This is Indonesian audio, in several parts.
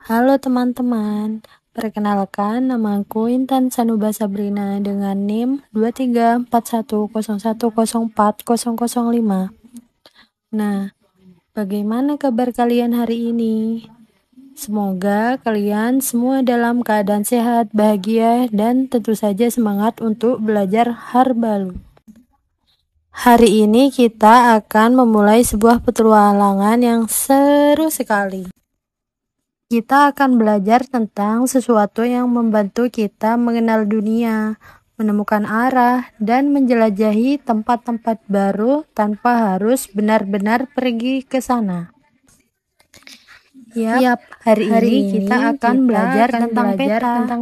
Halo teman-teman, perkenalkan namaku Intan Sanuba Sabrina dengan NIM 234101040005. Nah, bagaimana kabar kalian hari ini? Semoga kalian semua dalam keadaan sehat, bahagia, dan tentu saja semangat untuk belajar hal baru. Hari ini kita akan memulai sebuah petualangan yang seru sekali. Kita akan belajar tentang sesuatu yang membantu kita mengenal dunia, menemukan arah, dan menjelajahi tempat-tempat baru tanpa harus benar-benar pergi ke sana. Yap, hari ini kita akan belajar tentang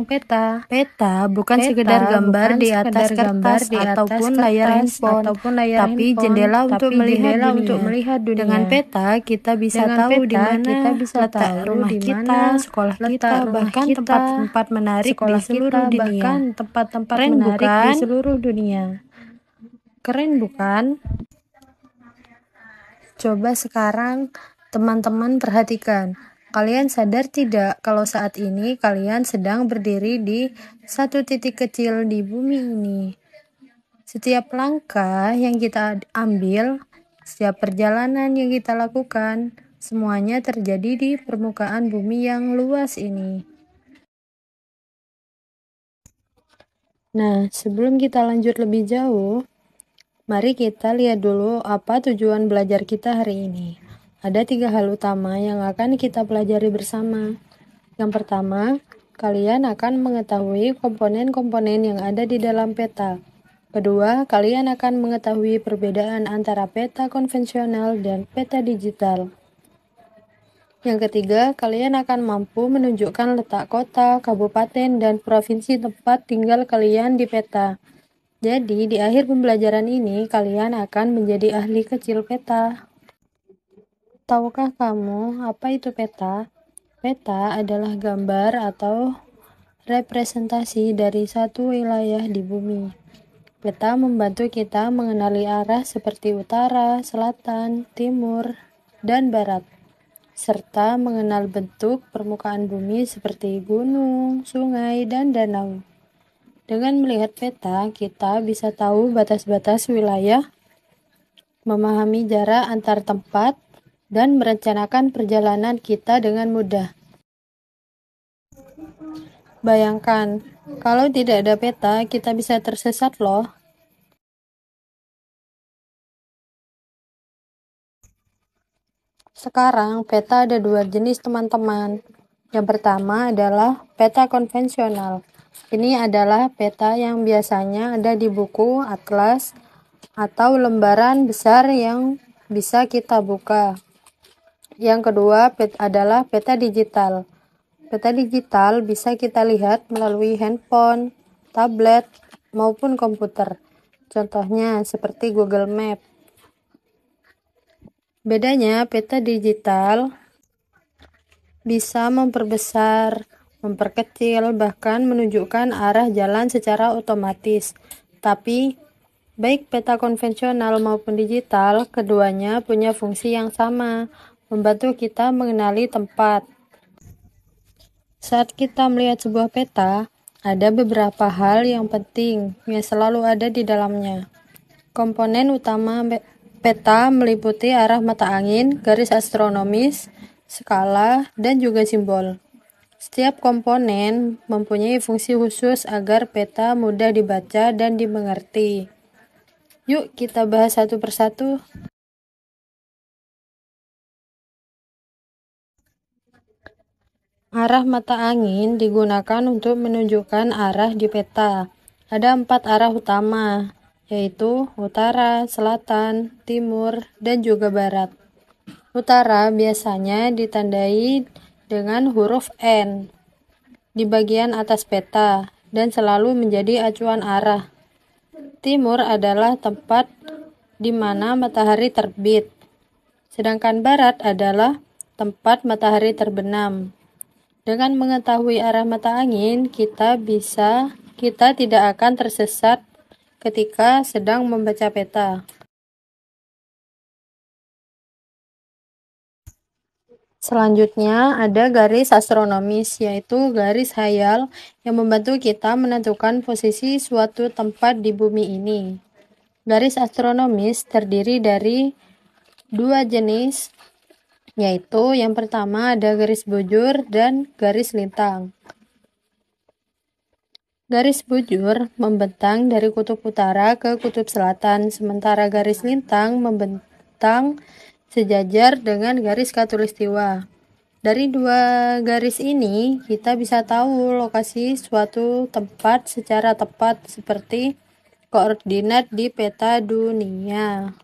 peta. Peta bukan sekedar gambar di atas kertas ataupun layar handphone, tapi jendela untuk melihat dunia. Dengan peta kita bisa tahu di mana letak rumah kita, sekolah kita, bahkan tempat-tempat menarik di seluruh dunia. Keren bukan? Coba sekarang teman-teman perhatikan. Kalian sadar tidak kalau saat ini kalian sedang berdiri di satu titik kecil di bumi ini? Setiap langkah yang kita ambil, setiap perjalanan yang kita lakukan, semuanya terjadi di permukaan bumi yang luas ini. Nah, sebelum kita lanjut lebih jauh, mari kita lihat dulu apa tujuan belajar kita hari ini. Ada 3 hal utama yang akan kita pelajari bersama. Yang pertama, kalian akan mengetahui komponen-komponen yang ada di dalam peta. Kedua, kalian akan mengetahui perbedaan antara peta konvensional dan peta digital. Yang ketiga, kalian akan mampu menunjukkan letak kota, kabupaten, dan provinsi tempat tinggal kalian di peta. Jadi, di akhir pembelajaran ini, kalian akan menjadi ahli kecil peta. Tahukah kamu apa itu peta? Peta adalah gambar atau representasi dari satu wilayah di bumi. Peta membantu kita mengenali arah seperti utara, selatan, timur, dan barat, serta mengenal bentuk permukaan bumi seperti gunung, sungai, dan danau. Dengan melihat peta, kita bisa tahu batas-batas wilayah, memahami jarak antar tempat, dan merencanakan perjalanan kita dengan mudah. Bayangkan, kalau tidak ada peta, kita bisa tersesat loh. Sekarang, peta ada 2 jenis teman-teman. Yang pertama adalah peta konvensional. Ini adalah peta yang biasanya ada di buku, atlas, atau lembaran besar yang bisa kita buka. Yang kedua adalah peta digital. Peta digital bisa kita lihat melalui handphone, tablet, maupun komputer. Contohnya seperti Google Map. Bedanya, peta digital bisa memperbesar, memperkecil, bahkan menunjukkan arah jalan secara otomatis. Tapi, baik peta konvensional maupun digital, keduanya punya fungsi yang sama, membantu kita mengenali tempat. Saat kita melihat sebuah peta, ada beberapa hal yang penting yang selalu ada di dalamnya. Komponen utama peta meliputi arah mata angin, garis astronomis, skala, dan juga simbol. Setiap komponen mempunyai fungsi khusus agar peta mudah dibaca dan dimengerti. Yuk kita bahas satu persatu. Arah mata angin digunakan untuk menunjukkan arah di peta. Ada 4 arah utama, yaitu utara, selatan, timur, dan juga barat. Utara biasanya ditandai dengan huruf N di bagian atas peta dan selalu menjadi acuan arah. Timur adalah tempat di mana matahari terbit, sedangkan barat adalah tempat matahari terbenam. Dengan mengetahui arah mata angin, kita tidak akan tersesat ketika sedang membaca peta. Selanjutnya ada garis astronomis, yaitu garis hayal yang membantu kita menentukan posisi suatu tempat di bumi ini. Garis astronomis terdiri dari dua jenis, yaitu yang pertama ada garis bujur dan garis lintang. Garis bujur membentang dari kutub utara ke kutub selatan, sementara garis lintang membentang sejajar dengan garis khatulistiwa. Dari dua garis ini, kita bisa tahu lokasi suatu tempat secara tepat seperti koordinat di peta dunia.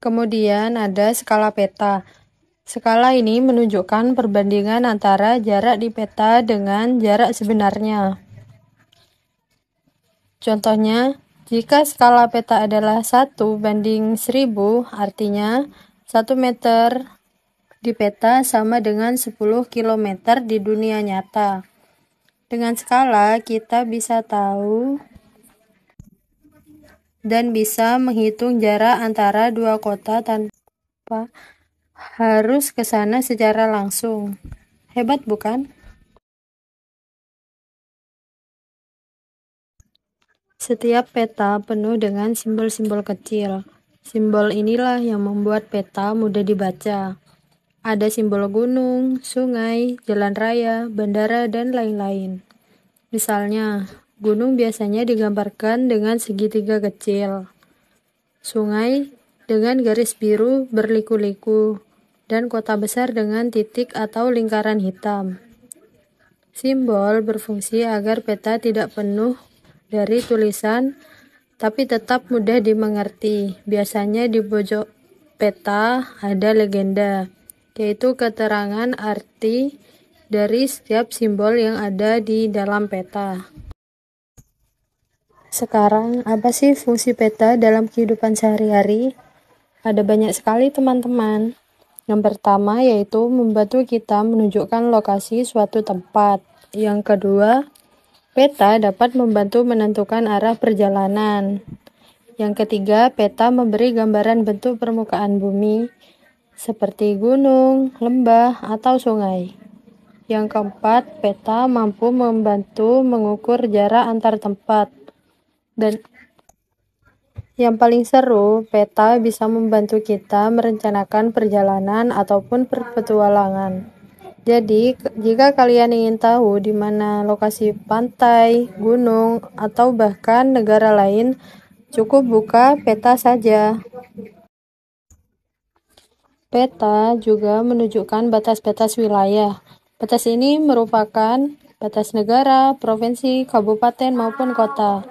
Kemudian ada skala peta. Skala ini menunjukkan perbandingan antara jarak di peta dengan jarak sebenarnya. Contohnya, jika skala peta adalah 1:1000, artinya 1 meter di peta sama dengan 10 km di dunia nyata. Dengan skala, kita bisa tahu dan bisa menghitung jarak antara dua kota tanpa harus ke sana secara langsung. Hebat bukan? Setiap peta penuh dengan simbol-simbol kecil. Simbol inilah yang membuat peta mudah dibaca. Ada simbol gunung, sungai, jalan raya, bandara, dan lain-lain. Misalnya, gunung biasanya digambarkan dengan segitiga kecil. Sungai dengan garis biru berliku-liku, dan kota besar dengan titik atau lingkaran hitam. Simbol berfungsi agar peta tidak penuh dari tulisan, tapi tetap mudah dimengerti. Biasanya di pojok peta ada legenda, yaitu keterangan arti dari setiap simbol yang ada di dalam peta. Sekarang, apa sih fungsi peta dalam kehidupan sehari-hari? Ada banyak sekali teman-teman. Yang pertama yaitu membantu kita menunjukkan lokasi suatu tempat. Yang kedua, peta dapat membantu menentukan arah perjalanan. Yang ketiga, peta memberi gambaran bentuk permukaan bumi, seperti gunung, lembah, atau sungai. Yang keempat, peta mampu membantu mengukur jarak antar tempat. Dan yang paling seru, peta bisa membantu kita merencanakan perjalanan ataupun petualangan. Jadi, jika kalian ingin tahu di mana lokasi pantai, gunung, atau bahkan negara lain, cukup buka peta saja. Peta juga menunjukkan batas-batas wilayah. Batas ini merupakan batas negara, provinsi, kabupaten, maupun kota.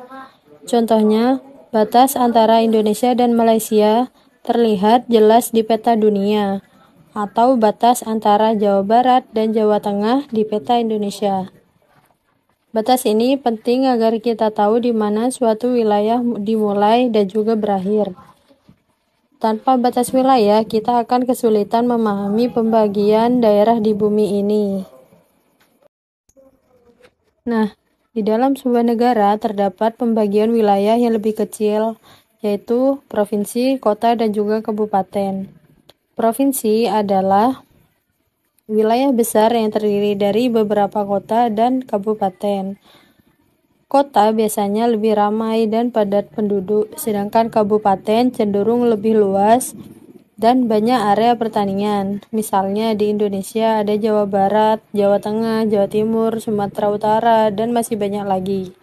Contohnya, batas antara Indonesia dan Malaysia terlihat jelas di peta dunia, atau batas antara Jawa Barat dan Jawa Tengah di peta Indonesia. Batas ini penting agar kita tahu di mana suatu wilayah dimulai dan juga berakhir. Tanpa batas wilayah, kita akan kesulitan memahami pembagian daerah di bumi ini. Nah, di dalam sebuah negara terdapat pembagian wilayah yang lebih kecil, yaitu provinsi, kota, dan juga kabupaten. Provinsi adalah wilayah besar yang terdiri dari beberapa kota dan kabupaten. Kota biasanya lebih ramai dan padat penduduk, sedangkan kabupaten cenderung lebih luas dan banyak area pertanian. Misalnya di Indonesia ada Jawa Barat, Jawa Tengah, Jawa Timur, Sumatera Utara, dan masih banyak lagi.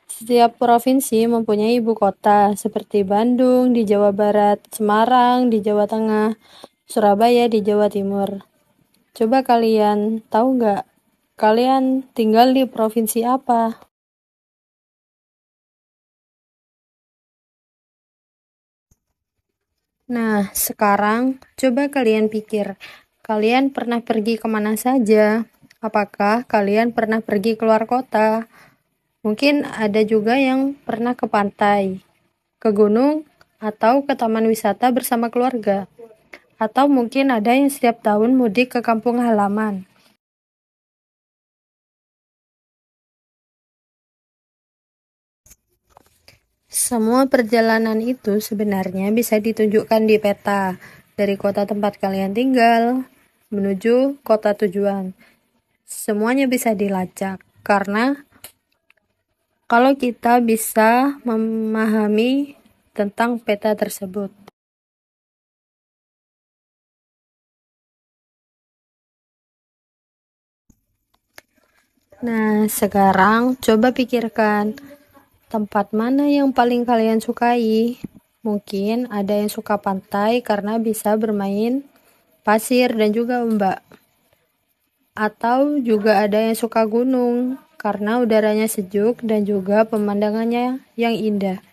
Setiap provinsi mempunyai ibu kota, seperti Bandung di Jawa Barat, Semarang di Jawa Tengah, Surabaya di Jawa Timur. Coba kalian tahu nggak, kalian tinggal di provinsi apa? Nah, sekarang coba kalian pikir, kalian pernah pergi kemana saja? Apakah kalian pernah pergi keluar kota? Mungkin ada juga yang pernah ke pantai, ke gunung, atau ke taman wisata bersama keluarga. Atau mungkin ada yang setiap tahun mudik ke kampung halaman. Semua perjalanan itu sebenarnya bisa ditunjukkan di peta, dari kota tempat kalian tinggal menuju kota tujuan. Semuanya bisa dilacak, karena kalau kita bisa memahami tentang peta tersebut. Nah, sekarang coba pikirkan tempat mana yang paling kalian sukai. Mungkin ada yang suka pantai karena bisa bermain pasir dan juga ombak. Atau juga ada yang suka gunung karena udaranya sejuk dan juga pemandangannya yang indah.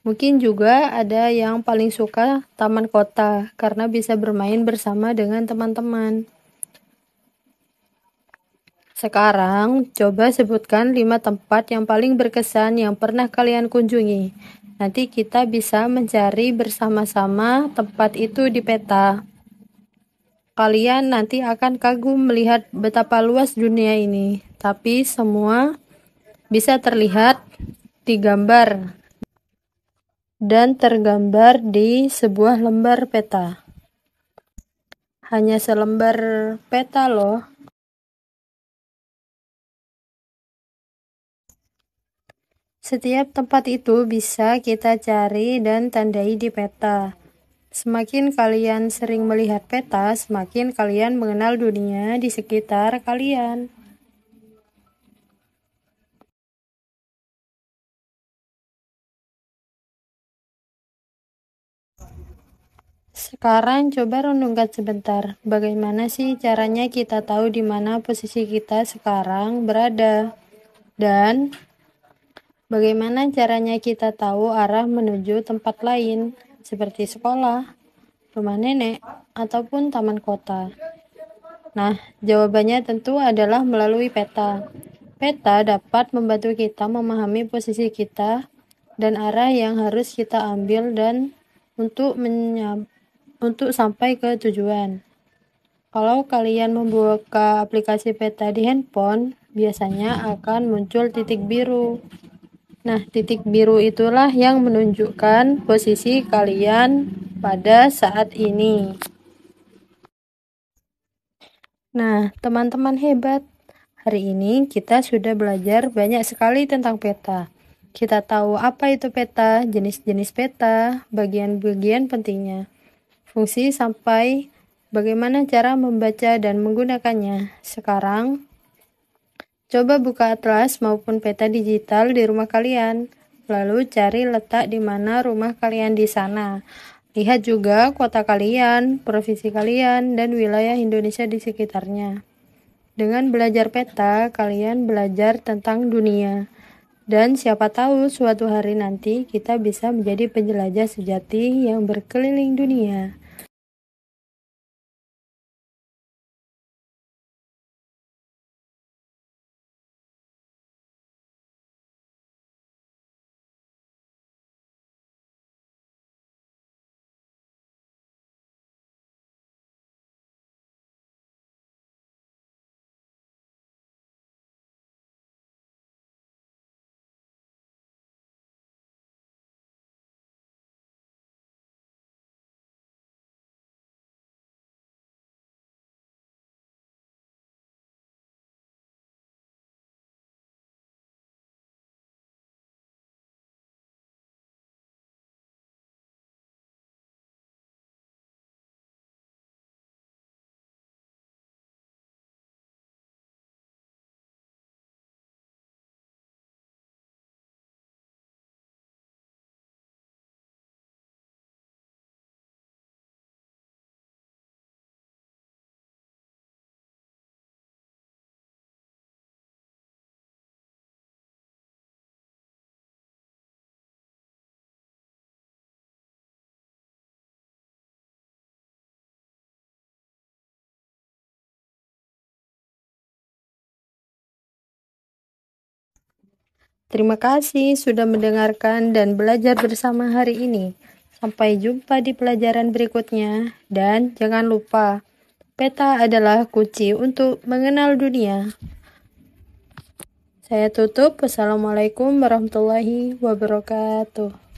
Mungkin juga ada yang paling suka taman kota karena bisa bermain bersama dengan teman-teman. Sekarang, coba sebutkan 5 tempat yang paling berkesan yang pernah kalian kunjungi. Nanti kita bisa mencari bersama-sama tempat itu di peta. Kalian nanti akan kagum melihat betapa luas dunia ini, tapi semua bisa terlihat di gambar dan tergambar di sebuah lembar peta. Hanya selembar peta loh. Setiap tempat itu bisa kita cari dan tandai di peta. Semakin kalian sering melihat peta, semakin kalian mengenal dunia di sekitar kalian. Sekarang coba renungkan sebentar, bagaimana sih caranya kita tahu di mana posisi kita sekarang berada? Dan bagaimana caranya kita tahu arah menuju tempat lain, seperti sekolah, rumah nenek, ataupun taman kota? Nah, jawabannya tentu adalah melalui peta. Peta dapat membantu kita memahami posisi kita dan arah yang harus kita ambil dan untuk sampai ke tujuan. Kalau kalian membuka aplikasi peta di handphone, biasanya akan muncul titik biru. Nah, titik biru itulah yang menunjukkan posisi kalian pada saat ini. Nah, teman-teman hebat, hari ini kita sudah belajar banyak sekali tentang peta. Kita tahu apa itu peta, jenis-jenis peta, bagian-bagian pentingnya, fungsi sampai bagaimana cara membaca dan menggunakannya. Sekarang, coba buka atlas maupun peta digital di rumah kalian. Lalu cari letak di mana rumah kalian di sana. Lihat juga kota kalian, provinsi kalian, dan wilayah Indonesia di sekitarnya. Dengan belajar peta, kalian belajar tentang dunia. Dan siapa tahu suatu hari nanti kita bisa menjadi penjelajah sejati yang berkeliling dunia. Terima kasih sudah mendengarkan dan belajar bersama hari ini. Sampai jumpa di pelajaran berikutnya, dan jangan lupa, peta adalah kunci untuk mengenal dunia. Saya tutup. Wassalamualaikum warahmatullahi wabarakatuh.